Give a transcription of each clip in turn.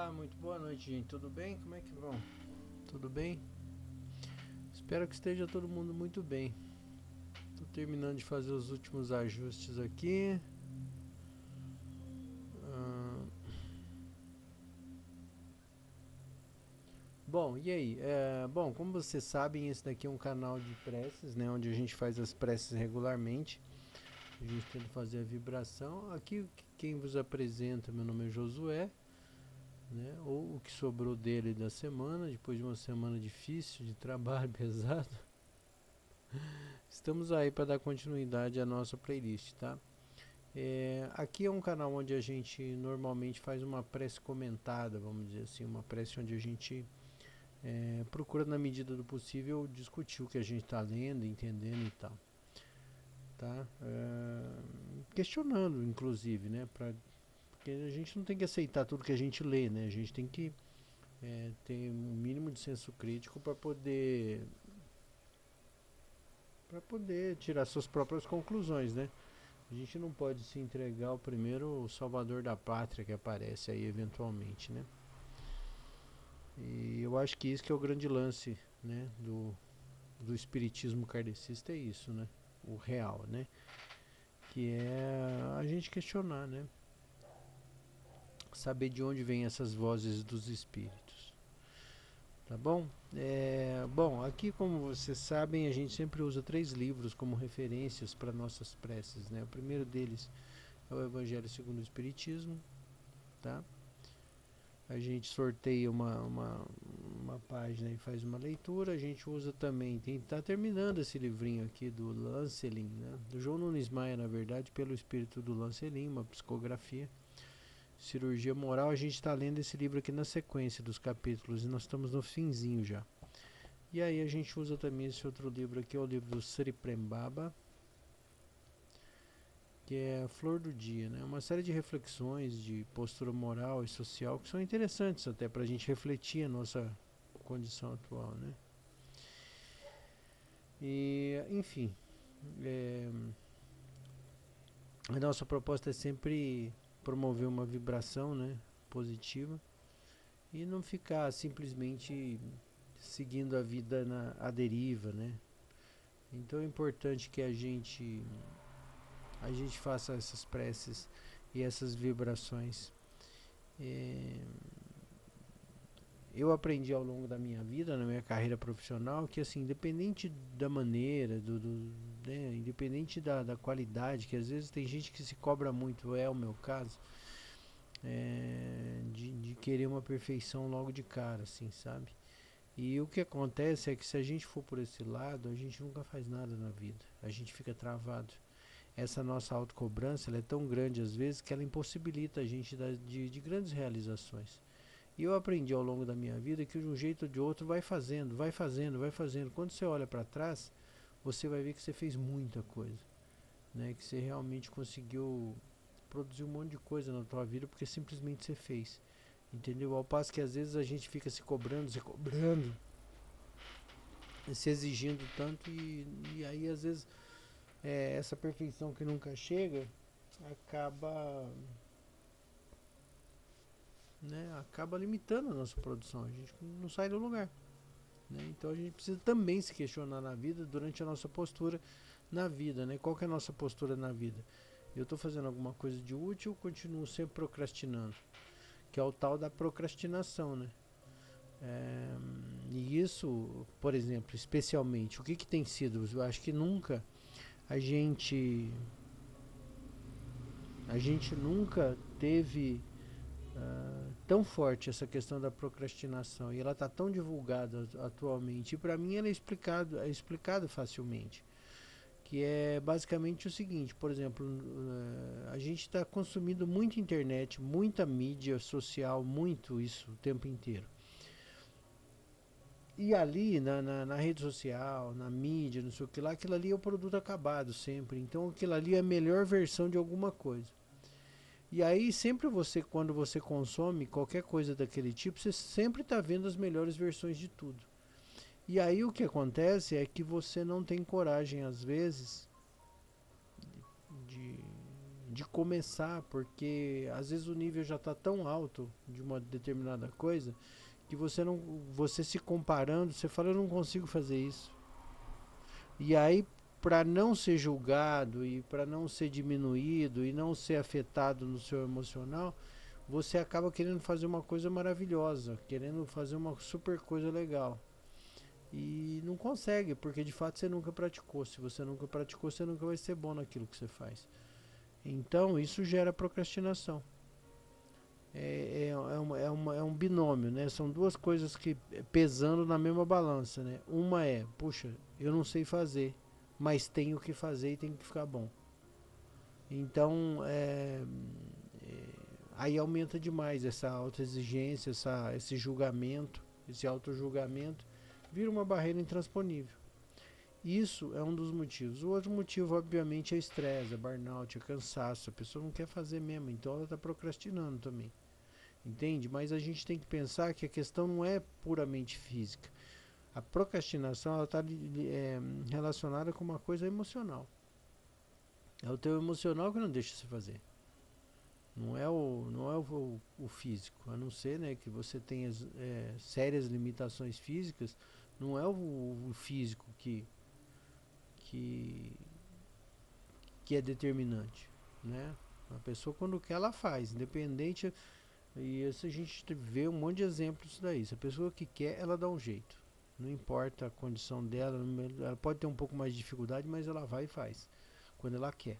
Olá, muito boa noite, gente. Tudo bem? Como é que vão? Tudo bem? Espero que esteja todo mundo muito bem. Tô terminando de fazer os últimos ajustes aqui. Ah, Bom, e aí? Bom, como vocês sabem, esse daqui é um canal de preces, né? Onde a gente faz as preces regularmente. A gente tenta fazer a vibração. Aqui quem vos apresenta, meu nome é Josué, né? Ou o que sobrou dele da semana, depois de uma semana difícil, de trabalho pesado. Estamos aí para dar continuidade à nossa playlist, tá? Aqui é um canal onde a gente normalmente faz uma prece comentada, vamos dizer assim, uma prece onde a gente procura, na medida do possível, discutir o que a gente está lendo, entendendo e tal, tá? Questionando, inclusive, né? Porque a gente não tem que aceitar tudo que a gente lê, né? A gente tem que ter um mínimo de senso crítico para poder tirar suas próprias conclusões, né? A gente não pode se entregar ao primeiro salvador da pátria que aparece aí eventualmente, né? E eu acho que isso que é o grande lance, né, do espiritismo kardecista, é isso, né? O real, né? Que é a gente questionar, né? Saber de onde vêm essas vozes dos espíritos. Tá bom? Bom, aqui como vocês sabem, a gente sempre usa 3 livros como referências para nossas preces, né? O primeiro deles é o Evangelho segundo o Espiritismo, tá? A gente sorteia uma página e faz uma leitura. A gente usa também, tá terminando esse livrinho aqui do Lancelin, né? Do João Nunes Maia, na verdade, pelo espírito do Lancelin, uma psicografia. Cirurgia Moral, a gente está lendo esse livro aqui na sequência dos capítulos e nós estamos no finzinho já. E aí a gente usa também esse outro livro aqui, é o livro do Sri Prembaba, que é a Flor do Dia, né? Uma série de reflexões de postura moral e social que são interessantes até para a gente refletir a nossa condição atual, né? E, enfim, é, a nossa proposta é sempre promover uma vibração, né, positiva e não ficar simplesmente seguindo a vida à deriva, né? Então é importante que a gente faça essas preces e essas vibrações. É, eu aprendi ao longo da minha vida, na minha carreira profissional, que assim, independente da maneira, né, independente da qualidade, que às vezes tem gente que se cobra muito, é o meu caso, de querer uma perfeição logo de cara, assim, sabe? E o que acontece é que se a gente for por esse lado, a gente nunca faz nada na vida, a gente fica travado. Essa nossa autocobrança, ela é tão grande às vezes que ela impossibilita a gente de grandes realizações. E eu aprendi ao longo da minha vida que de um jeito ou de outro vai fazendo, vai fazendo, vai fazendo. Quando você olha para trás, você vai ver que você fez muita coisa, né? Que você realmente conseguiu produzir um monte de coisa na tua vida porque simplesmente você fez. Entendeu? Ao passo que às vezes a gente fica se cobrando, se exigindo tanto e aí às vezes essa perfeição que nunca chega acaba, né, acaba limitando a nossa produção. A gente não sai do lugar. Né? Então a gente precisa também se questionar na vida durante a nossa postura na vida, né? Qual que é a nossa postura na vida? Eu estou fazendo alguma coisa de útil, continuo sempre procrastinando, que é o tal da procrastinação, né? É, e isso, por exemplo, especialmente, o que tem sido? Eu acho que nunca a gente a gente nunca teve tão forte essa questão da procrastinação e ela está tão divulgada atualmente. E para mim ela é explicado facilmente. Que é basicamente o seguinte, por exemplo, a gente está consumindo muita internet, muita mídia social, muito isso o tempo inteiro. E ali na rede social, na mídia, não sei o que lá, aquilo ali é o produto acabado sempre. Então aquilo ali é a melhor versão de alguma coisa. E aí sempre você, quando você consome qualquer coisa daquele tipo, você sempre está vendo as melhores versões de tudo. E aí o que acontece é que você não tem coragem, às vezes, de de começar, porque às vezes o nível já está tão alto de uma determinada coisa que você se comparando, você fala, eu não consigo fazer isso. E aí, para não ser julgado e para não ser diminuído e não ser afetado no seu emocional, você acaba querendo fazer uma coisa maravilhosa, querendo fazer uma super coisa legal. E não consegue, porque de fato você nunca praticou. Se você nunca praticou, você nunca vai ser bom naquilo que você faz. Então isso gera procrastinação. É um binômio, né? São duas coisas que pesando na mesma balança, né? Uma é, puxa, eu não sei fazer, mas tenho que fazer e tem que ficar bom. Então, aí aumenta demais essa autoexigência, esse julgamento, esse auto-julgamento, vira uma barreira intransponível. Isso é um dos motivos. O outro motivo, obviamente, é estresse, é burnout, é cansaço. A pessoa não quer fazer mesmo, então ela está procrastinando também. Entende? Mas a gente tem que pensar que a questão não é puramente física. A procrastinação está relacionada com uma coisa emocional. É o teu emocional que não deixa você fazer. Não é o físico. A não ser, né, que você tenha sérias limitações físicas, não é o físico que, que é determinante. Né? A pessoa, quando quer, ela faz, independente. E isso a gente vê um monte de exemplos disso daí. Se a pessoa que quer, ela dá um jeito. Não importa a condição dela, ela pode ter um pouco mais de dificuldade, mas ela vai e faz, quando ela quer.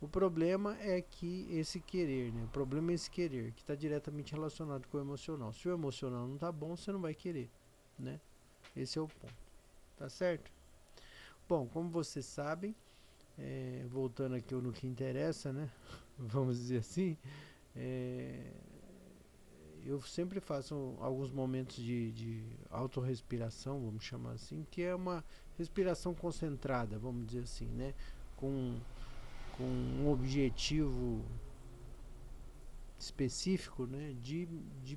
O problema é que esse querer, né? O problema é esse querer, que está diretamente relacionado com o emocional. Se o emocional não está bom, você não vai querer, né? Esse é o ponto. Tá certo? Bom, como vocês sabem, voltando aqui no que interessa, né? Vamos dizer assim, é, eu sempre faço alguns momentos de autorrespiração, vamos chamar assim, que é uma respiração concentrada, vamos dizer assim, né? Com um objetivo específico, né? De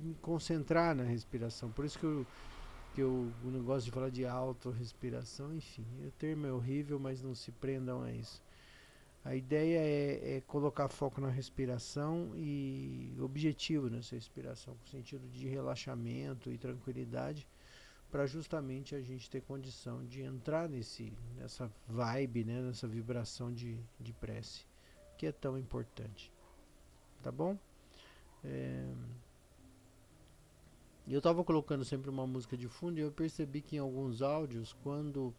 me concentrar na respiração. Por isso que eu não gosto de falar de autorrespiração, enfim, o termo é horrível, mas não se prendam a isso. A ideia é colocar foco na respiração e objetivo nessa respiração, com sentido de relaxamento e tranquilidade, para justamente a gente ter condição de entrar nessa vibe, né, nessa vibração de prece, que é tão importante. Tá bom? Eu estava colocando sempre uma música de fundo e eu percebi que em alguns áudios, quando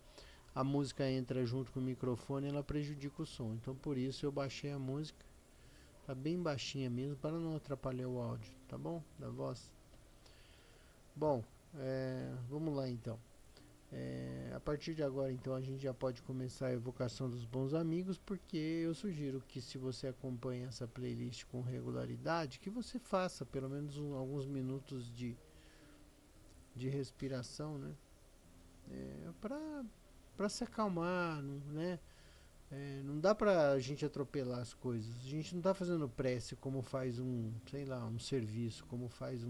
a música entra junto com o microfone, ela prejudica o som. Então por isso eu baixei a música. Tá bem baixinha mesmo, para não atrapalhar o áudio, tá bom? Da voz. Bom, vamos lá então. A partir de agora, então, a gente já pode começar a evocação dos bons amigos, porque eu sugiro que, se você acompanha essa playlist com regularidade, que você faça pelo menos alguns minutos de respiração, né? Para se acalmar, né? Não dá pra gente atropelar as coisas. A gente não tá fazendo prece como faz sei lá, um serviço, como faz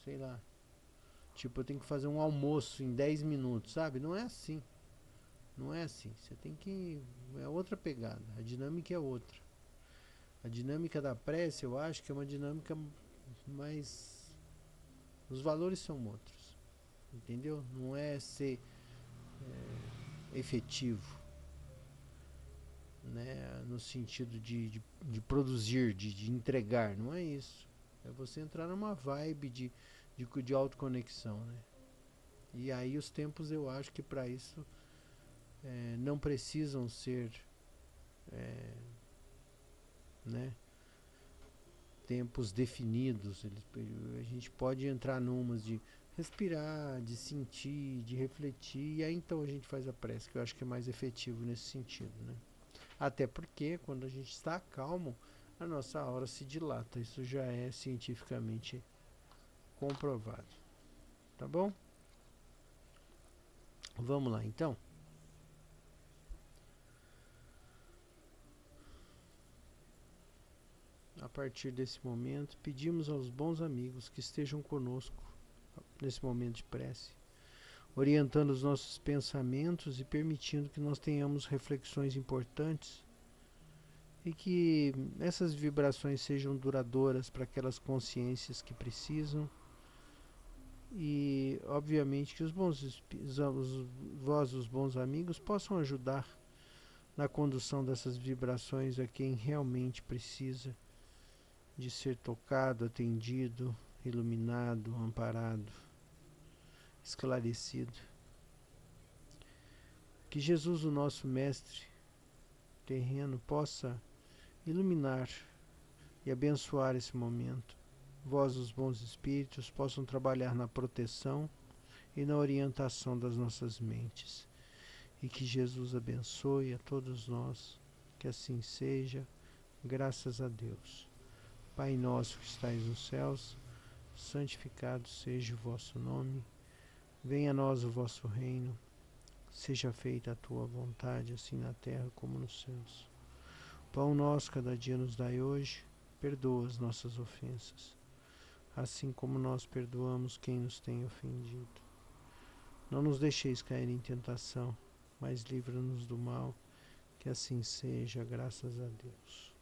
sei lá. Tipo, eu tenho que fazer um almoço em 10 minutos, sabe? Não é assim. Não é assim. Você tem que. É outra pegada. A dinâmica é outra. A dinâmica da prece, eu acho que é uma dinâmica mais. Os valores são outros. Entendeu? Não é ser efetivo, né? No sentido de produzir, de entregar. Não é isso. É você entrar numa vibe de autoconexão, né? E aí os tempos, eu acho que para isso não precisam ser, né, tempos definidos. A gente pode entrar numas de respirar, de sentir, de refletir, e aí então a gente faz a prece, que eu acho que é mais efetivo nesse sentido, né? Até porque quando a gente está calmo, a nossa aura se dilata. Isso já é cientificamente comprovado. Tá bom? Vamos lá então. A partir desse momento, pedimos aos bons amigos que estejam conosco nesse momento de prece, orientando os nossos pensamentos e permitindo que nós tenhamos reflexões importantes e que essas vibrações sejam duradouras para aquelas consciências que precisam. E obviamente que vós, os bons amigos, possam ajudar na condução dessas vibrações a quem realmente precisa de ser tocado, atendido, iluminado, amparado, esclarecido. Que Jesus, o nosso mestre terreno, possa iluminar e abençoar esse momento. Vós, os bons espíritos, possam trabalhar na proteção e na orientação das nossas mentes. E que Jesus abençoe a todos nós, que assim seja, graças a Deus. Pai nosso que estais nos céus, santificado seja o vosso nome, venha a nós o vosso reino, seja feita a tua vontade, assim na terra como nos céus. Pão nosso cada dia nos dai hoje, perdoa as nossas ofensas, assim como nós perdoamos quem nos tem ofendido. Não nos deixeis cair em tentação, mas livra-nos do mal, que assim seja, graças a Deus.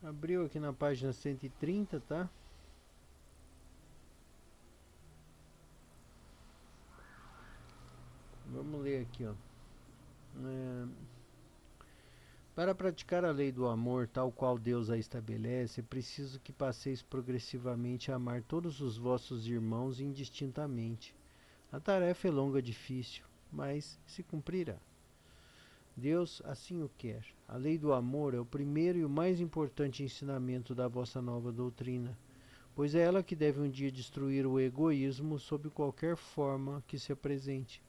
Abriu aqui na página 130, tá? Vamos ler aqui, ó. Para praticar a lei do amor, tal qual Deus a estabelece, é preciso que passeis progressivamente a amar todos os vossos irmãos indistintamente. A tarefa é longa e difícil, mas se cumprirá. Deus assim o quer. A lei do amor é o primeiro e o mais importante ensinamento da vossa nova doutrina, pois é ela que deve um dia destruir o egoísmo sob qualquer forma que se apresente.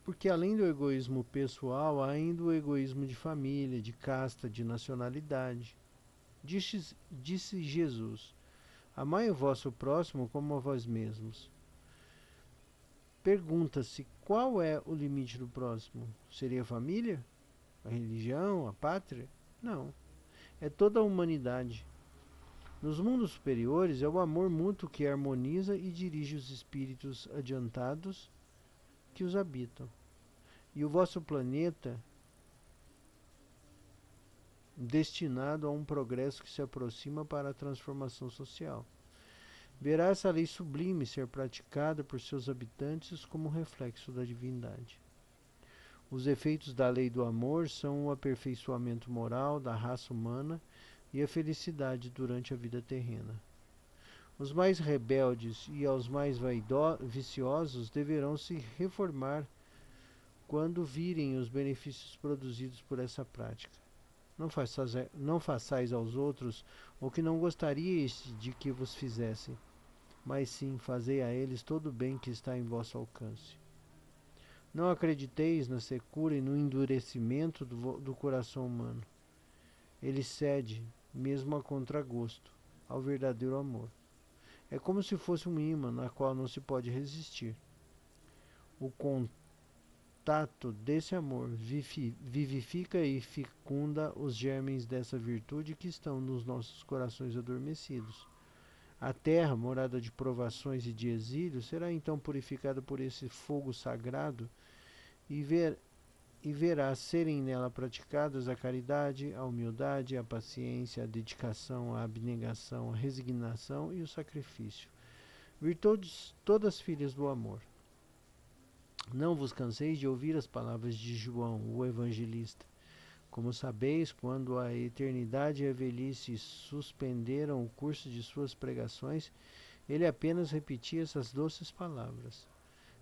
Porque além do egoísmo pessoal, há ainda o egoísmo de família, de casta, de nacionalidade. Disse Jesus: amai o vosso próximo como a vós mesmos. Pergunta-se qual é o limite do próximo? Seria a família? A religião? A pátria? Não. É toda a humanidade. Nos mundos superiores é o amor mútuo que harmoniza e dirige os espíritos adiantados que os habitam. E o vosso planeta, destinado a um progresso que se aproxima para a transformação social, verá essa lei sublime ser praticada por seus habitantes como reflexo da divindade. Os efeitos da lei do amor são o aperfeiçoamento moral da raça humana e a felicidade durante a vida terrena. Os mais rebeldes e aos mais viciosos deverão se reformar quando virem os benefícios produzidos por essa prática. Não façais aos outros o que não gostaríeis de que vos fizessem, mas sim fazei a eles todo o bem que está em vosso alcance. Não acrediteis na secura e no endurecimento do coração humano. Ele cede, mesmo a contragosto, ao verdadeiro amor. É como se fosse um imã na qual não se pode resistir. O contato desse amor vivifica e fecunda os germes dessa virtude que estão nos nossos corações adormecidos. A terra, morada de provações e de exílio, será então purificada por esse fogo sagrado e verá serem nela praticadas a caridade, a humildade, a paciência, a dedicação, a abnegação, a resignação e o sacrifício. Virtudes todas filhas do amor. Não vos canseis de ouvir as palavras de João, o evangelista. Como sabeis, quando a eternidade e a velhice suspenderam o curso de suas pregações, ele apenas repetia essas doces palavras: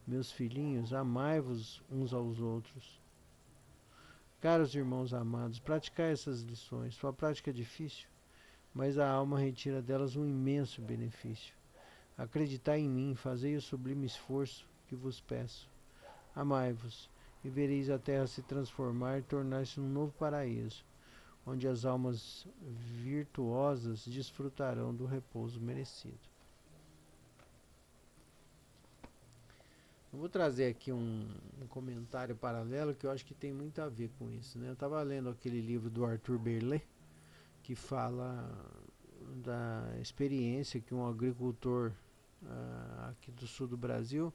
meus filhinhos, amai-vos uns aos outros. Caros irmãos amados, praticai essas lições. Sua prática é difícil, mas a alma retira delas um imenso benefício. Acreditai em mim, fazei o sublime esforço que vos peço. Amai-vos, e vereis a terra se transformar e tornar-se um novo paraíso, onde as almas virtuosas desfrutarão do repouso merecido. Eu vou trazer aqui um comentário paralelo que eu acho que tem muito a ver com isso, né? Eu estava lendo aquele livro do Arthur Berlet, que fala da experiência que um agricultor aqui do sul do Brasil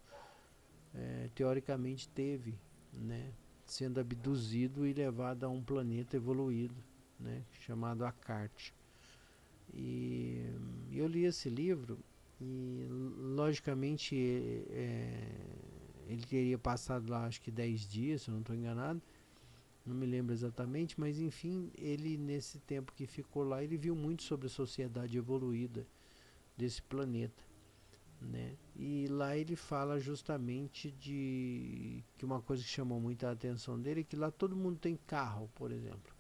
teoricamente teve, né, sendo abduzido e levado a um planeta evoluído, né, chamado Akart. E eu li esse livro e logicamente ele teria passado lá acho que 10 dias, se eu não estou enganado, não me lembro exatamente, mas enfim, ele nesse tempo que ficou lá, ele viu muito sobre a sociedade evoluída desse planeta, né? E lá ele fala justamente de que uma coisa que chamou muita atenção dele é que lá todo mundo tem carro, por exemplo.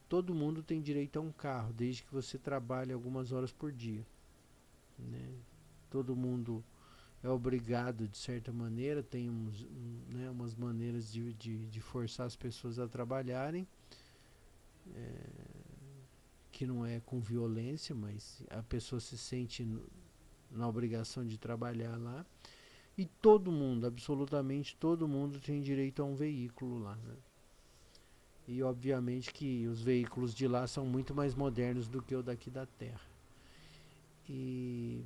Todo mundo tem direito a um carro, desde que você trabalhe algumas horas por dia, né? Todo mundo é obrigado de certa maneira, tem né, umas maneiras de forçar as pessoas a trabalharem, que não é com violência, mas a pessoa se sente na obrigação de trabalhar lá. E todo mundo, absolutamente todo mundo tem direito a um veículo lá, né? E obviamente que os veículos de lá são muito mais modernos do que o daqui da Terra. E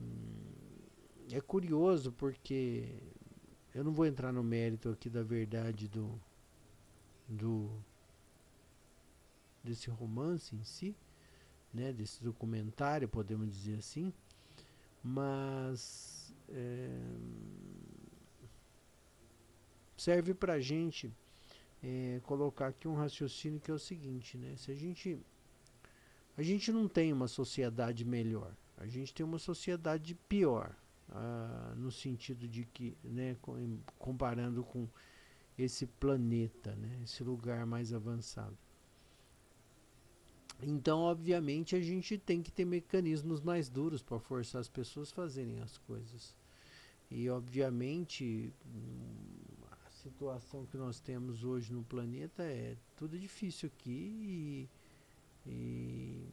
é curioso porque eu não vou entrar no mérito aqui da verdade do desse romance em si, né, desse documentário, podemos dizer assim, mas serve pra gente colocar aqui um raciocínio que é o seguinte, né? Se a gente não tem uma sociedade melhor, a gente tem uma sociedade pior, no sentido de que, né, comparando com esse planeta, né, esse lugar mais avançado. Então, obviamente, a gente tem que ter mecanismos mais duros para forçar as pessoas a fazerem as coisas. E, obviamente, a situação que nós temos hoje no planeta é tudo difícil aqui e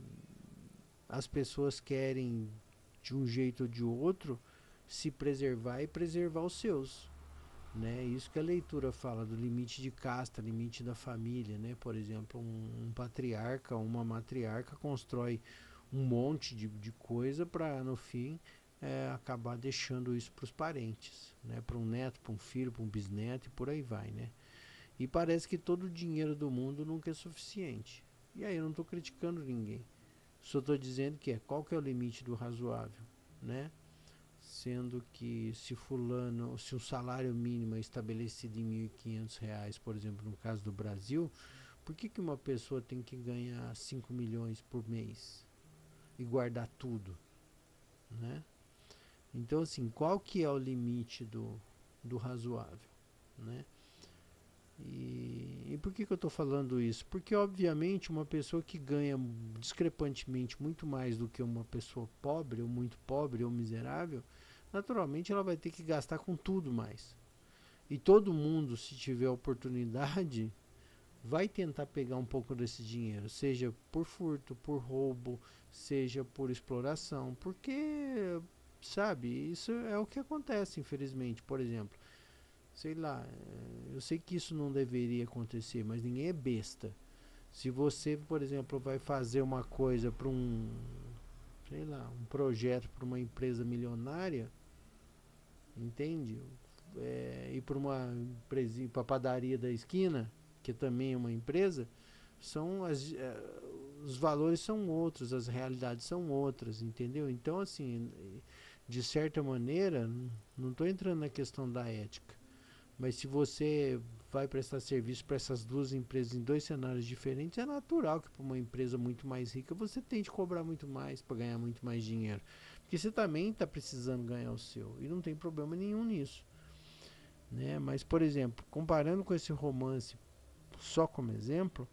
as pessoas querem, de um jeito ou de outro, se preservar e preservar os seus. Né? Isso que a leitura fala do limite de casta, limite da família, né? Por exemplo, um patriarca, uma matriarca constrói um monte de coisa para no fim acabar deixando isso para os parentes, né? Para um neto, para um filho, para um bisneto e por aí vai, né? E parece que todo o dinheiro do mundo nunca é suficiente. E aí eu não estou criticando ninguém, só estou dizendo que qual que é o limite do razoável, né? Sendo que se o salário mínimo é estabelecido em R$ 1.500, por exemplo, no caso do Brasil, por que uma pessoa tem que ganhar 5 milhões por mês e guardar tudo, né? Então, assim, qual que é o limite do razoável, né? E por que eu estou falando isso? Porque, obviamente, uma pessoa que ganha discrepantemente muito mais do que uma pessoa pobre, ou muito pobre, ou miserável, naturalmente ela vai ter que gastar com tudo mais. E todo mundo, se tiver oportunidade, vai tentar pegar um pouco desse dinheiro, seja por furto, por roubo, seja por exploração, porque, sabe, isso é o que acontece, infelizmente. Por exemplo, sei lá, eu sei que isso não deveria acontecer, mas ninguém é besta. Se você, por exemplo, vai fazer uma coisa para sei lá, um projeto para uma empresa milionária, entende? Ir para uma empresa, para a padaria da esquina, que também é uma empresa, os valores são outros, as realidades são outras, entendeu? Então, assim, de certa maneira, não estou entrando na questão da ética, mas se você vai prestar serviço para essas duas empresas em dois cenários diferentes, é natural que para uma empresa muito mais rica você tente cobrar muito mais para ganhar muito mais dinheiro. Porque você também está precisando ganhar o seu. E não tem problema nenhum nisso. Né? Mas, por exemplo, comparando com esse romance, só como exemplo,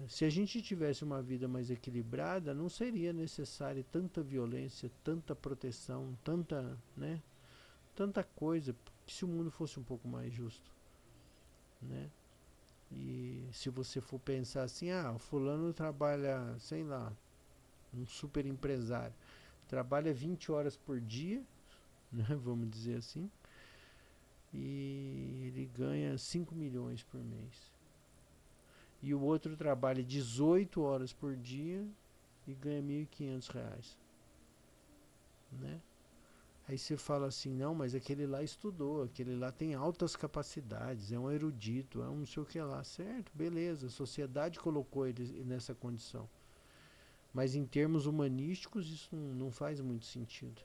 se a gente tivesse uma vida mais equilibrada, não seria necessária tanta violência, tanta proteção, né, tanta coisa, se o mundo fosse um pouco mais justo, né? E se você for pensar assim, ah, o fulano trabalha, sei lá, um super empresário, trabalha 20 horas por dia, né, vamos dizer assim, e ele ganha 5 milhões por mês. E o outro trabalha 18 horas por dia e ganha R$ 1.500, né? Aí você fala assim, não, mas aquele lá estudou, aquele lá tem altas capacidades, é um erudito, é um não sei o que lá, certo? Beleza, a sociedade colocou ele nessa condição. Mas em termos humanísticos isso não faz muito sentido.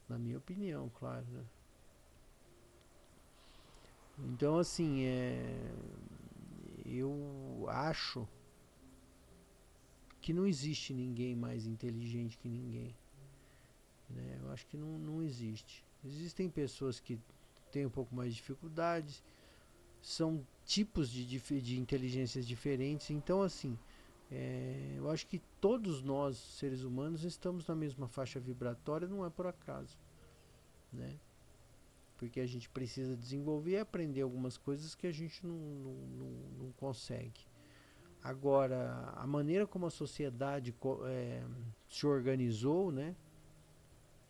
Na minha opinião, claro, né? Então assim, eu acho que não existe ninguém mais inteligente que ninguém, né? Eu acho que não existe. Existem pessoas que têm um pouco mais de dificuldades, são tipos de inteligências diferentes. Então, assim, eu acho que todos nós, seres humanos, estamos na mesma faixa vibratória, não é por acaso, né? Porque a gente precisa desenvolver e aprender algumas coisas que a gente não consegue. Agora, a maneira como a sociedade se organizou, né?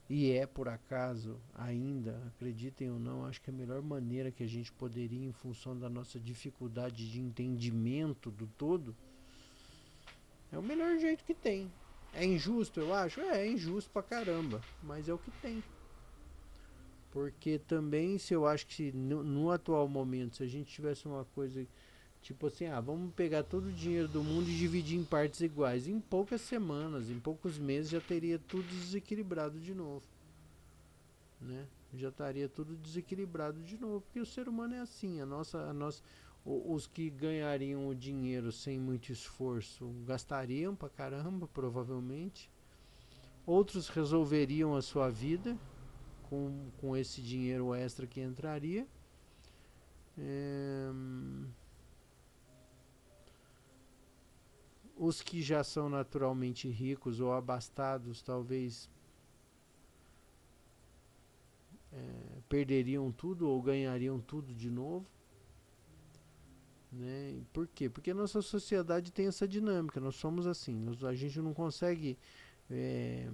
E é por acaso ainda, acreditem ou não, acho que a melhor maneira que a gente poderia, em função da nossa dificuldade de entendimento do todo, é o melhor jeito que tem. É injusto, eu acho? É injusto pra caramba, mas é o que tem. Porque também, se eu acho que no atual momento, se a gente tivesse uma coisa tipo assim, ah, vamos pegar todo o dinheiro do mundo e dividir em partes iguais, em poucas semanas, em poucos meses já teria tudo desequilibrado de novo, né? Já estaria tudo desequilibrado de novo, porque o ser humano é assim, os que ganhariam o dinheiro sem muito esforço gastariam pra caramba, provavelmente. Outros resolveriam a sua vida com esse dinheiro extra que entraria. É, os que já são naturalmente ricos ou abastados, talvez perderiam tudo ou ganhariam tudo de novo. Né? Por quê? Porque a nossa sociedade tem essa dinâmica, nós somos assim, a gente não consegue é,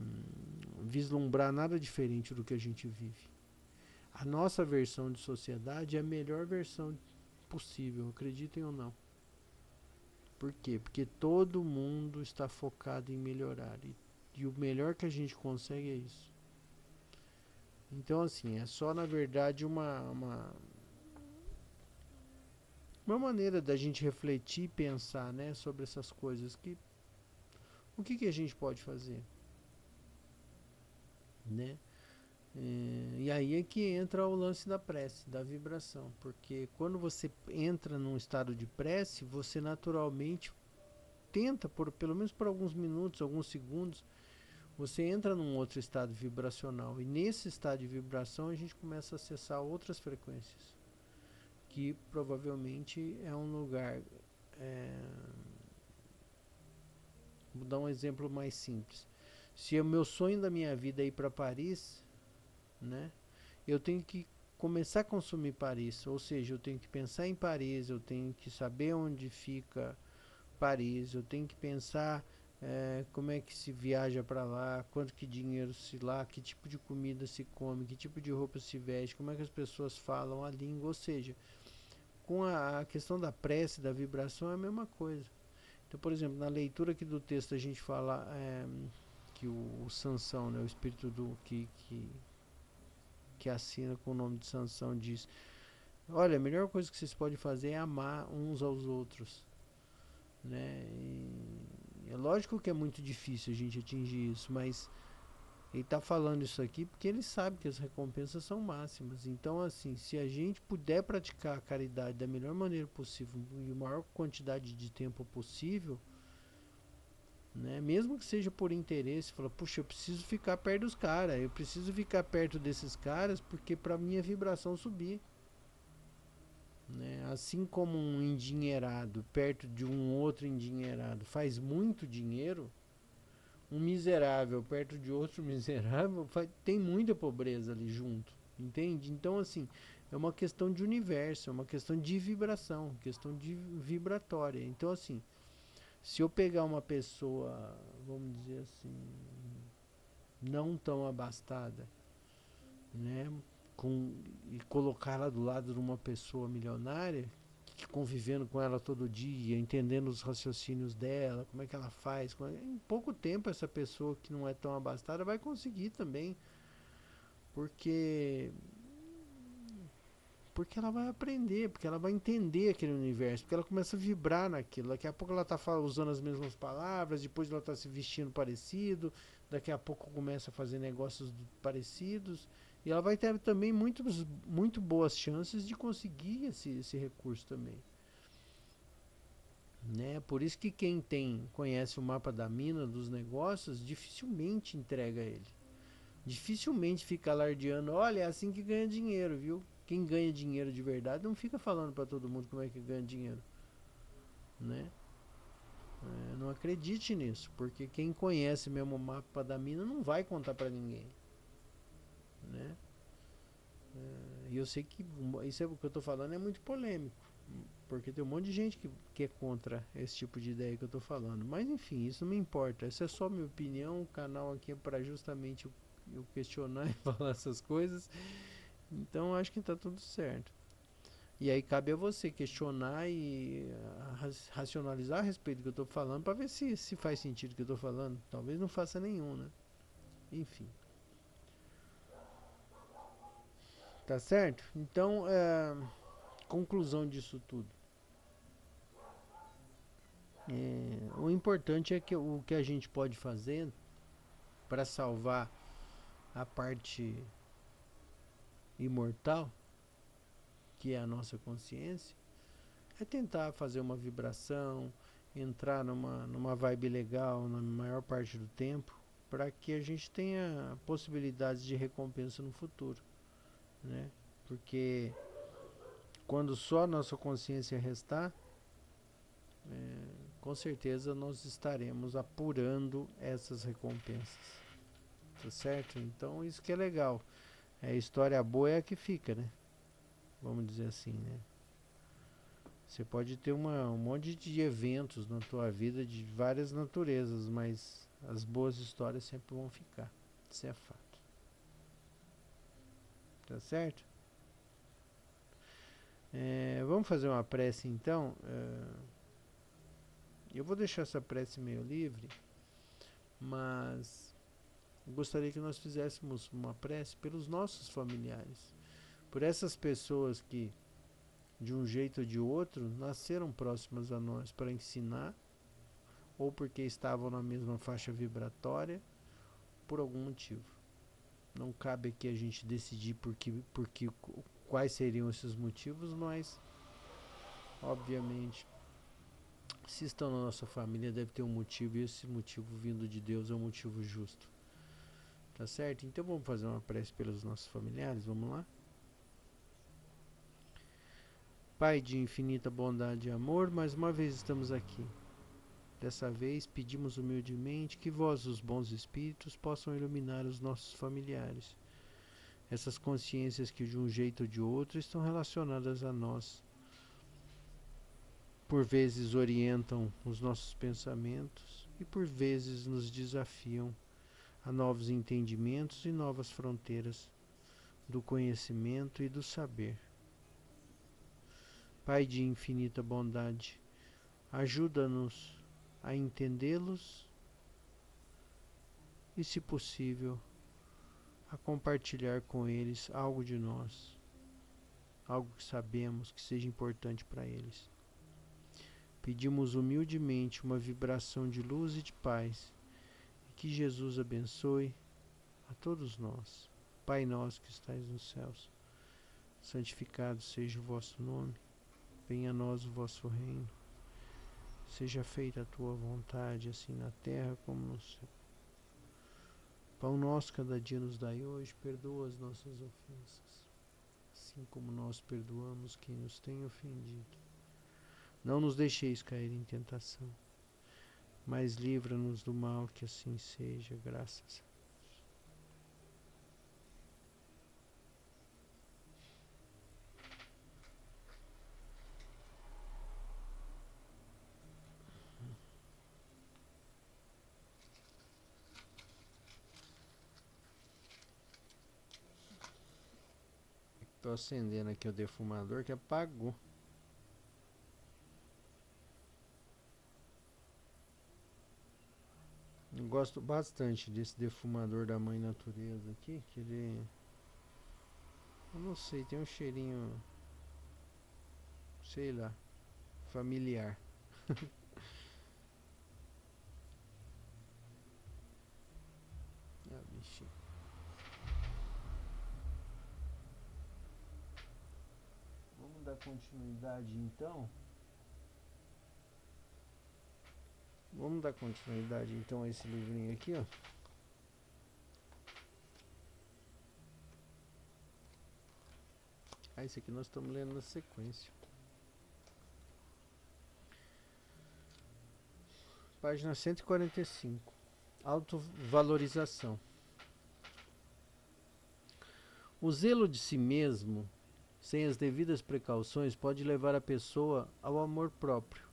vislumbrar nada diferente do que a gente vive. A nossa versão de sociedade é a melhor versão possível, acreditem ou não. Por quê? Porque todo mundo está focado em melhorar e o melhor que a gente consegue é isso. Então assim, é só na verdade uma maneira da gente refletir e pensar, né, sobre essas coisas que o que a gente pode fazer, né? E aí é que entra o lance da prece, da vibração, porque quando você entra num estado de prece, você naturalmente tenta, por pelo menos por alguns minutos, alguns segundos, você entra num outro estado vibracional e nesse estado de vibração a gente começa a acessar outras frequências, que provavelmente é um lugar. É, vou dar um exemplo mais simples. Se o meu sonho da minha vida é ir para Paris, né? Eu tenho que começar a consumir Paris, ou seja, eu tenho que pensar em Paris, eu tenho que saber onde fica Paris, eu tenho que pensar como é que se viaja para lá, quanto que dinheiro se lá, que tipo de comida se come, que tipo de roupa se veste, como é que as pessoas falam a língua, ou seja, com a questão da prece, da vibração é a mesma coisa. Então, por exemplo, na leitura aqui do texto a gente fala que o Sansão, né, o espírito do que assina com o nome de Sansão diz: olha, a melhor coisa que vocês podem fazer é amar uns aos outros, né? E é lógico que é muito difícil a gente atingir isso, mas ele está falando isso aqui porque ele sabe que as recompensas são máximas. Então, assim, se a gente puder praticar a caridade da melhor maneira possível e a maior quantidade de tempo possível, né? Mesmo que seja por interesse, fala, puxa, eu preciso ficar perto dos caras, eu preciso ficar perto desses caras porque para minha vibração subir. Né? Assim como um endinheirado perto de um outro endinheirado faz muito dinheiro, um miserável perto de outro miserável tem muita pobreza ali junto. Entende? Então, assim, é uma questão de universo, é uma questão de vibração, questão de vibratória. Então, assim, se eu pegar uma pessoa, vamos dizer assim, não tão abastada, né, com, e colocar ela do lado de uma pessoa milionária, que convivendo com ela todo dia, entendendo os raciocínios dela, como é que ela faz, em pouco tempo essa pessoa que não é tão abastada vai conseguir também, porque porque ela vai aprender, porque ela vai entender aquele universo, porque ela começa a vibrar naquilo. Daqui a pouco ela está usando as mesmas palavras, depois ela está se vestindo parecido, daqui a pouco começa a fazer negócios parecidos, e ela vai ter também muito boas chances de conseguir esse recurso também. Né? Por isso que quem conhece o mapa da mina dos negócios dificilmente entrega ele. Dificilmente fica alardeando, olha, é assim que ganha dinheiro, viu? Quem ganha dinheiro de verdade não fica falando para todo mundo como é que ganha dinheiro, né? Não acredite nisso, porque quem conhece mesmo o mapa da mina não vai contar para ninguém, né? E eu sei que isso é o que eu tô falando é muito polêmico, porque tem um monte de gente que é contra esse tipo de ideia que eu tô falando. Mas enfim, isso não me importa. Essa é só minha opinião. O canal aqui é para justamente eu questionar e falar essas coisas. Então acho que tá tudo certo. E aí cabe a você questionar e racionalizar a respeito do que eu estou falando para ver se faz sentido o que eu estou falando. Talvez não faça nenhum, né? Enfim. Tá certo? Então, conclusão disso tudo. O importante é que o que a gente pode fazer para salvar a parte imortal, que é a nossa consciência, é tentar fazer uma vibração, entrar numa vibe legal na maior parte do tempo, para que a gente tenha possibilidades de recompensa no futuro, né? Porque quando só a nossa consciência restar, com certeza nós estaremos apurando essas recompensas, tá certo? Então isso que é legal. A história boa é a que fica, né? Vamos dizer assim, né? Você pode ter um monte de eventos na tua vida de várias naturezas, mas as boas histórias sempre vão ficar. Isso é fato. Tá certo? Vamos fazer uma prece então. Eu vou deixar essa prece meio livre, mas gostaria que nós fizéssemos uma prece pelos nossos familiares, por essas pessoas que, de um jeito ou de outro, nasceram próximas a nós para ensinar, ou porque estavam na mesma faixa vibratória, por algum motivo. Não cabe aqui a gente decidir quais seriam esses motivos, mas obviamente se estão na nossa família deve ter um motivo, e esse motivo vindo de Deus é um motivo justo. Tá certo? Então vamos fazer uma prece pelos nossos familiares, vamos lá? Pai de infinita bondade e amor, mais uma vez estamos aqui. Dessa vez pedimos humildemente que vós, os bons espíritos, possam iluminar os nossos familiares. Essas consciências que de um jeito ou de outro estão relacionadas a nós. Por vezes orientam os nossos pensamentos e por vezes nos desafiam a novos entendimentos e novas fronteiras do conhecimento e do saber. Pai de infinita bondade, ajuda-nos a entendê-los e, se possível, a compartilhar com eles algo de nós, algo que sabemos que seja importante para eles. Pedimos humildemente uma vibração de luz e de paz, e que Jesus abençoe a todos nós. Pai nosso que estais nos céus, santificado seja o vosso nome, venha a nós o vosso reino, seja feita a tua vontade, assim na terra como no céu. Pão nosso cada dia nos dai hoje, perdoa as nossas ofensas, assim como nós perdoamos quem nos tem ofendido. Não nos deixeis cair em tentação, mas livra-nos do mal, que assim seja, graças a Tô acendendo aqui o defumador que apagou. Eu gosto bastante desse defumador da Mãe Natureza aqui, que ele... Eu não sei, tem um cheirinho, sei lá, familiar. Ah, bichinho. Vamos dar continuidade então? Vamos dar continuidade então a esse livrinho aqui, ó. Ah, esse aqui nós estamos lendo na sequência. Página 145. Autovalorização. O zelo de si mesmo, sem as devidas precauções, pode levar a pessoa ao amor próprio,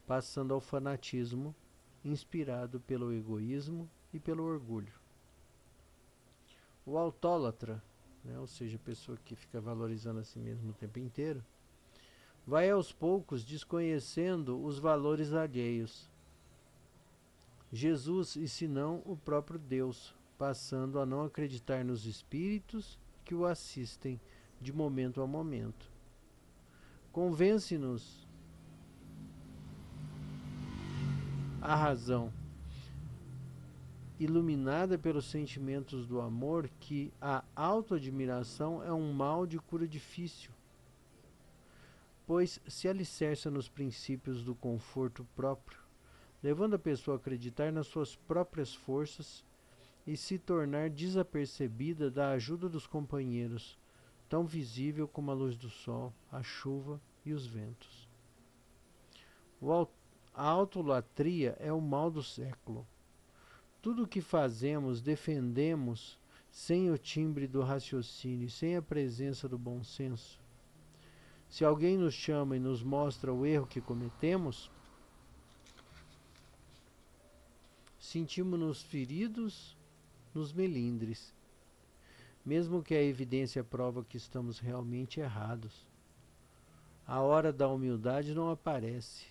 passando ao fanatismo, inspirado pelo egoísmo e pelo orgulho. O autólatra, né, ou seja, a pessoa que fica valorizando a si mesmo o tempo inteiro, vai aos poucos desconhecendo os valores alheios. Jesus e se não o próprio Deus, passando a não acreditar nos espíritos que o assistem de momento a momento. Convence-nos a razão, iluminada pelos sentimentos do amor, que a autoadmiração é um mal de cura difícil, pois se alicerça nos princípios do conforto próprio, levando a pessoa a acreditar nas suas próprias forças e se tornar desapercebida da ajuda dos companheiros, tão visível como a luz do sol, a chuva e os ventos. A autolatria é o mal do século. Tudo o que fazemos, defendemos sem o timbre do raciocínio e sem a presença do bom senso. Se alguém nos chama e nos mostra o erro que cometemos, sentimos-nos feridos nos melindres, mesmo que a evidência prova que estamos realmente errados. A hora da humildade não aparece,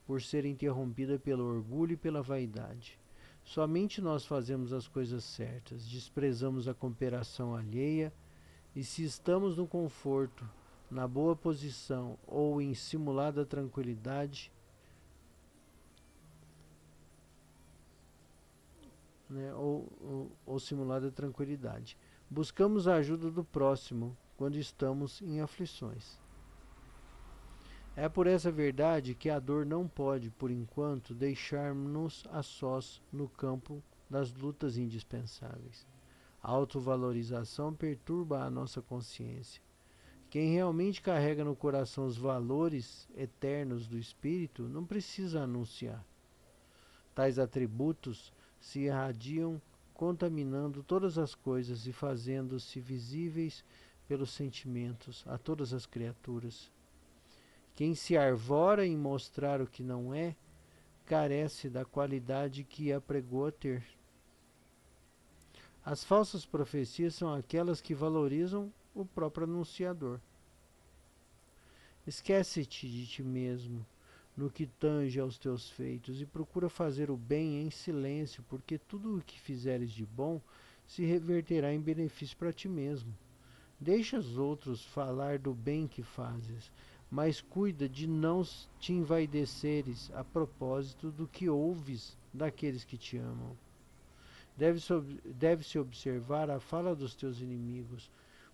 por ser interrompida pelo orgulho e pela vaidade. Somente nós fazemos as coisas certas, desprezamos a cooperação alheia, e se estamos no conforto, na boa posição ou em simulada tranquilidade, né, ou simulada tranquilidade, buscamos a ajuda do próximo quando estamos em aflições. É por essa verdade que a dor não pode, por enquanto, deixar-nos a sós no campo das lutas indispensáveis. A autovalorização perturba a nossa consciência. Quem realmente carrega no coração os valores eternos do espírito não precisa anunciar. Tais atributos se irradiam, contaminando todas as coisas e fazendo-se visíveis pelos sentimentos a todas as criaturas. Quem se arvora em mostrar o que não é, carece da qualidade que apregou a ter. As falsas profecias são aquelas que valorizam o próprio anunciador. Esquece-te de ti mesmo no que tange aos teus feitos e procura fazer o bem em silêncio, porque tudo o que fizeres de bom se reverterá em benefício para ti mesmo. Deixa os outros falar do bem que fazes, mas cuida de não te envaideceres a propósito do que ouves daqueles que te amam. Deve-se observar a fala dos teus inimigos,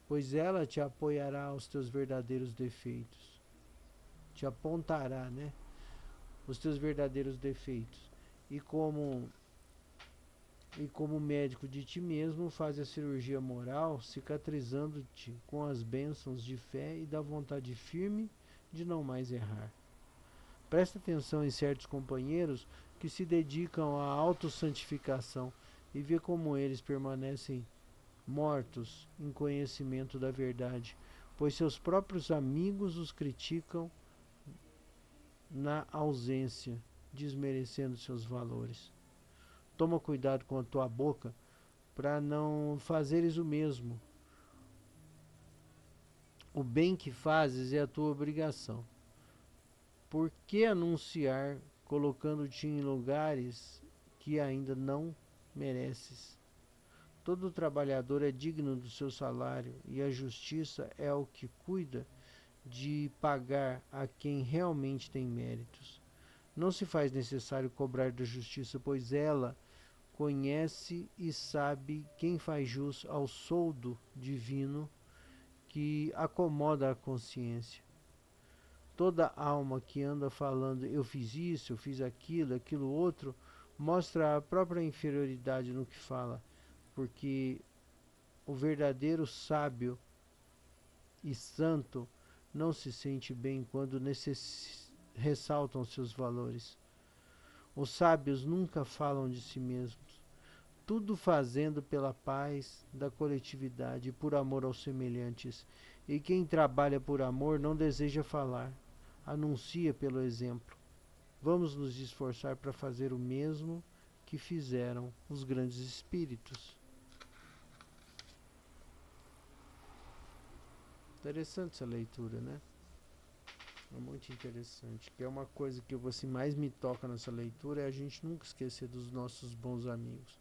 pois ela te apoiará aos teus verdadeiros defeitos. Te apontará, né? Os teus verdadeiros defeitos. E como médico de ti mesmo, faz a cirurgia moral, cicatrizando-te com as bênçãos de fé e da vontade firme de não mais errar. Presta atenção em certos companheiros que se dedicam à autossantificação e vê como eles permanecem mortos em conhecimento da verdade, pois seus próprios amigos os criticam na ausência, desmerecendo seus valores. Toma cuidado com a tua boca para não fazeres o mesmo, o bem que fazes é a tua obrigação. Por que anunciar colocando-te em lugares que ainda não mereces? Todo trabalhador é digno do seu salário, e a justiça é o que cuida de pagar a quem realmente tem méritos. Não se faz necessário cobrar da justiça, pois ela conhece e sabe quem faz jus ao soldo divino que acomoda a consciência. Toda alma que anda falando eu fiz isso, eu fiz aquilo, aquilo outro, mostra a própria inferioridade no que fala, porque o verdadeiro sábio e santo não se sente bem quando ressaltam seus valores. Os sábios nunca falam de si mesmos, tudo fazendo pela paz da coletividade e por amor aos semelhantes. E quem trabalha por amor não deseja falar, anuncia pelo exemplo. Vamos nos esforçar para fazer o mesmo que fizeram os grandes espíritos. Interessante essa leitura, né? É muito interessante. Que é uma coisa que você mais me toca nessa leitura, é a gente nunca esquecer dos nossos bons amigos.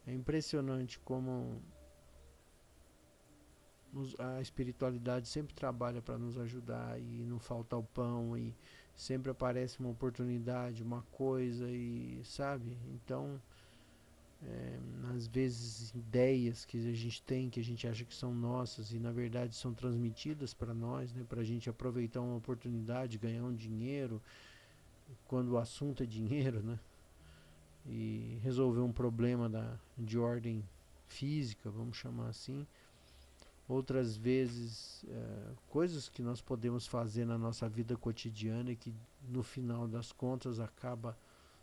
É impressionante como a espiritualidade sempre trabalha para nos ajudar e não falta o pão e sempre aparece uma oportunidade, uma coisa e sabe? Então, às vezes ideias que a gente tem, que a gente acha que são nossas e na verdade são transmitidas para nós, né? Para a gente aproveitar uma oportunidade, ganhar um dinheiro, quando o assunto é dinheiro, né? E resolver um problema de ordem física, vamos chamar assim. Outras vezes, coisas que nós podemos fazer na nossa vida cotidiana e que no final das contas acaba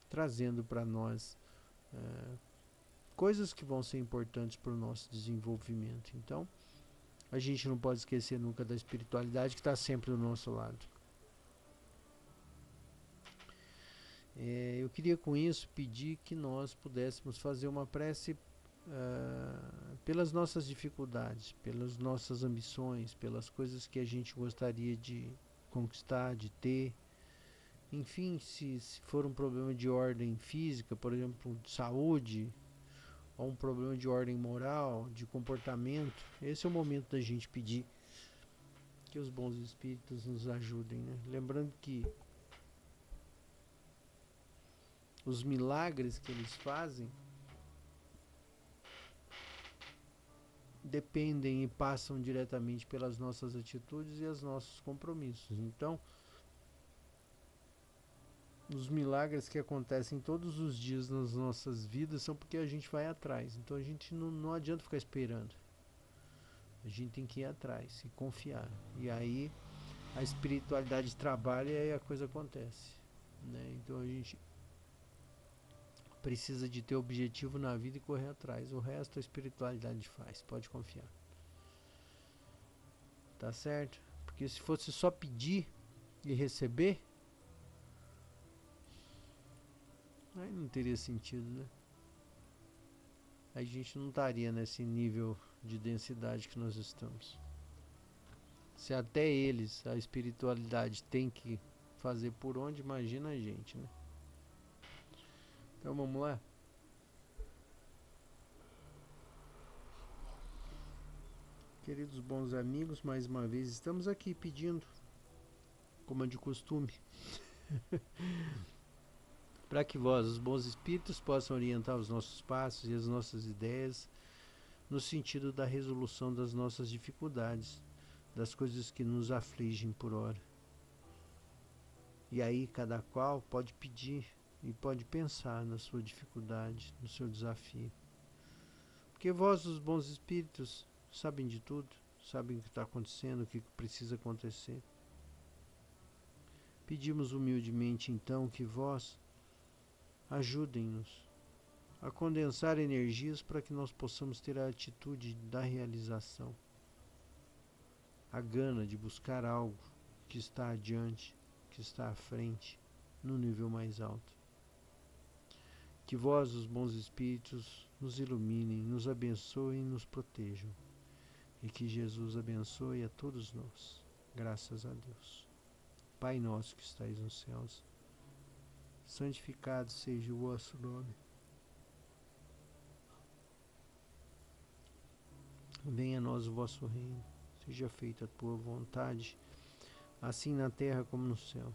trazendo para nós coisas que vão ser importantes para o nosso desenvolvimento. Então, a gente não pode esquecer nunca da espiritualidade que está sempre do nosso lado. Eu queria com isso pedir que nós pudéssemos fazer uma prece pelas nossas dificuldades, pelas nossas ambições, pelas coisas que a gente gostaria de conquistar, de ter. Enfim, se for um problema de ordem física, por exemplo, de saúde, ou um problema de ordem moral, de comportamento, esse é o momento da gente pedir que os bons espíritos nos ajudem, né? Lembrando que os milagres que eles fazem dependem e passam diretamente pelas nossas atitudes e os nossos compromissos. Então, os milagres que acontecem todos os dias nas nossas vidas são porque a gente vai atrás. Então a gente não adianta ficar esperando. A gente tem que ir atrás e confiar. E aí a espiritualidade trabalha e aí a coisa acontece, né? Então a gente precisa de ter objetivo na vida e correr atrás. O resto a espiritualidade faz, pode confiar. Tá certo? Porque se fosse só pedir e receber, aí não teria sentido, né? A gente não estaria nesse nível de densidade que nós estamos. Se até eles, a espiritualidade, tem que fazer por onde, imagina a gente, né? Então vamos lá? Queridos bons amigos, mais uma vez estamos aqui pedindo, como é de costume, para que vós, os bons espíritos, possam orientar os nossos passos e as nossas ideias no sentido da resolução das nossas dificuldades, das coisas que nos afligem por hora. E aí cada qual pode pedir e pode pensar na sua dificuldade, no seu desafio. Porque vós, os bons espíritos, sabem de tudo, sabem o que está acontecendo, o que precisa acontecer. Pedimos humildemente então que vós ajudem-nos a condensar energias para que nós possamos ter a atitude da realização, a gana de buscar algo que está adiante, que está à frente, no nível mais alto. Que vós, os bons espíritos, nos iluminem, nos abençoem e nos protejam. e que Jesus abençoe a todos nós. Graças a Deus. Pai nosso que estais nos céus, santificado seja o vosso nome. Venha a nós o vosso reino. Seja feita a tua vontade, assim na terra como no céu.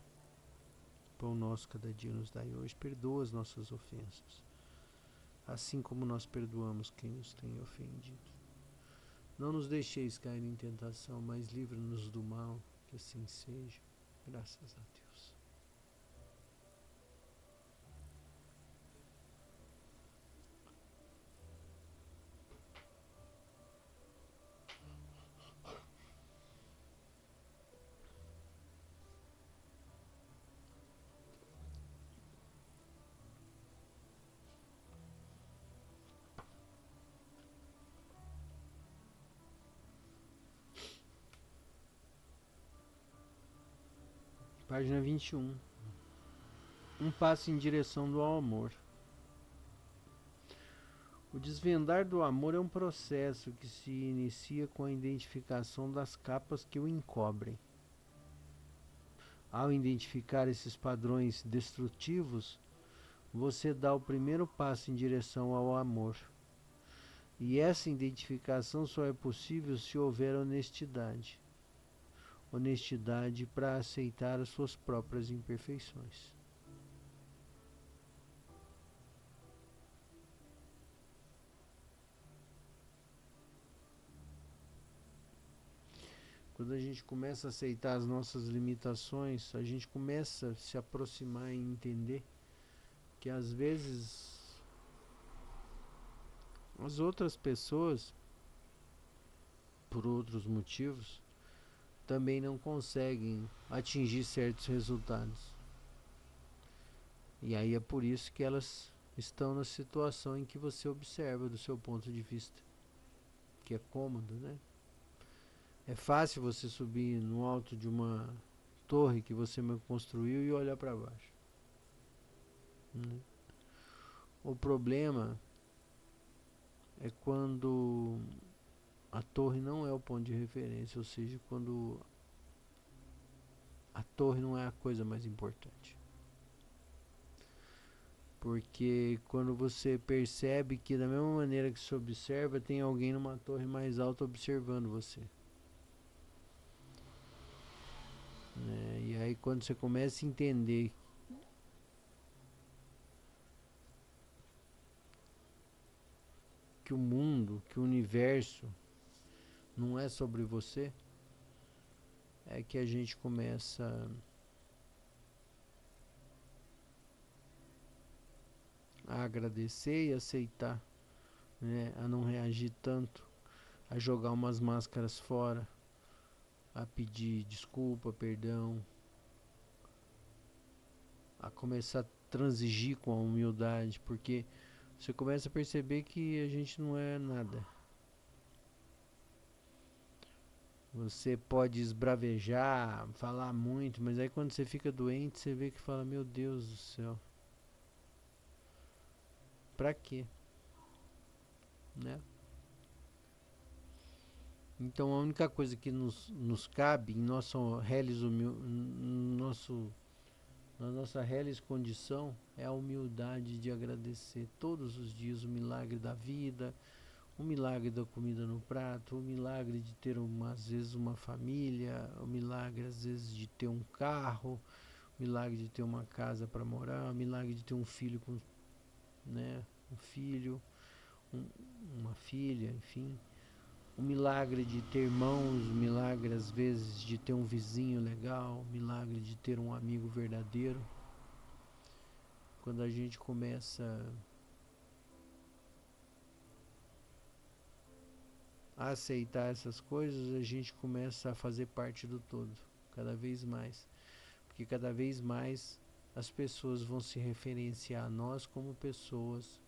Pão nosso cada dia nos dai hoje. Perdoa as nossas ofensas, assim como nós perdoamos quem nos tem ofendido. Não nos deixeis cair em tentação, mas livra-nos do mal, que assim seja. Graças a Deus. Página 21. Um passo em direção do amor. O desvendar do amor é um processo que se inicia com a identificação das capas que o encobrem. Ao identificar esses padrões destrutivos, você dá o primeiro passo em direção ao amor. E essa identificação só é possível se houver honestidade. Honestidade para aceitar as suas próprias imperfeições. Quando a gente começa a aceitar as nossas limitações, a gente começa a se aproximar e entender que às vezes as outras pessoas, por outros motivos, também não conseguem atingir certos resultados. E aí é por isso que elas estão na situação em que você observa do seu ponto de vista, que é cômodo, né? É fácil você subir no alto de uma torre que você construiu e olhar para baixo, né? O problema é quando a torre não é o ponto de referência, ou seja, quando a torre não é a coisa mais importante. Porque quando você percebe que da mesma maneira que se observa, tem alguém numa torre mais alta observando você, né? E aí quando você começa a entender que o mundo, que o universo não é sobre você, é que a gente começa a agradecer e aceitar, né? A não reagir tanto, a jogar umas máscaras fora, a pedir desculpa, perdão, a começar a transigir com a humildade, porque você começa a perceber que a gente não é nada. Você pode esbravejar, falar muito, mas aí quando você fica doente, você vê que fala, meu Deus do céu, pra quê? Né? Então a única coisa que nos cabe em na nossa reles condição é a humildade de agradecer todos os dias o milagre da vida, o milagre da comida no prato, o milagre de ter às vezes uma família, o milagre às vezes de ter um carro, o milagre de ter uma casa para morar, o milagre de ter um filho com, né, um filho, um, uma filha, enfim. O milagre de ter irmãos, o milagre às vezes de ter um vizinho legal, o milagre de ter um amigo verdadeiro. Quando a gente começa a aceitar essas coisas, a gente começa a fazer parte do todo, cada vez mais. Porque cada vez mais as pessoas vão se referenciar a nós como pessoas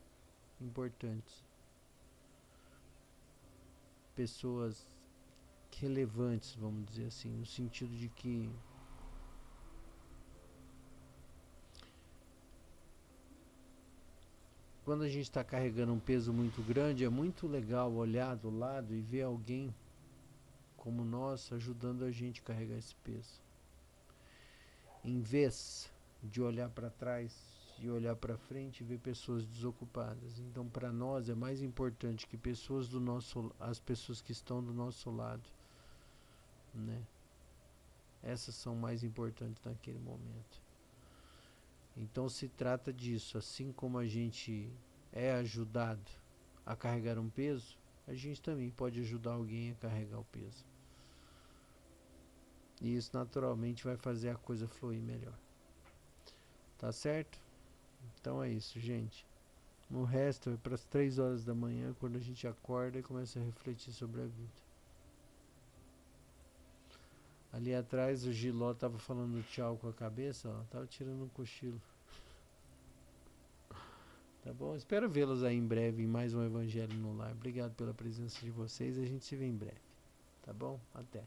importantes. Pessoas relevantes, vamos dizer assim, no sentido de que quando a gente está carregando um peso muito grande, é muito legal olhar do lado e ver alguém como nós, ajudando a gente a carregar esse peso. Em vez de olhar para trás e olhar para frente e ver pessoas desocupadas. Então, para nós é mais importante que as pessoas que estão do nosso lado, né? Essas são mais importantes naquele momento. Então se trata disso, assim como a gente é ajudado a carregar um peso, a gente também pode ajudar alguém a carregar o peso. E isso naturalmente vai fazer a coisa fluir melhor. Tá certo? Então é isso, gente. O resto é para as 3 horas da manhã, quando a gente acorda e começa a refletir sobre a vida. Ali atrás o Giló tava falando tchau com a cabeça, ó, tava tirando um cochilo. Tá bom? Espero vê-los aí em breve em mais um Evangelho no Lar. Obrigado pela presença de vocês. A gente se vê em breve. Tá bom? Até.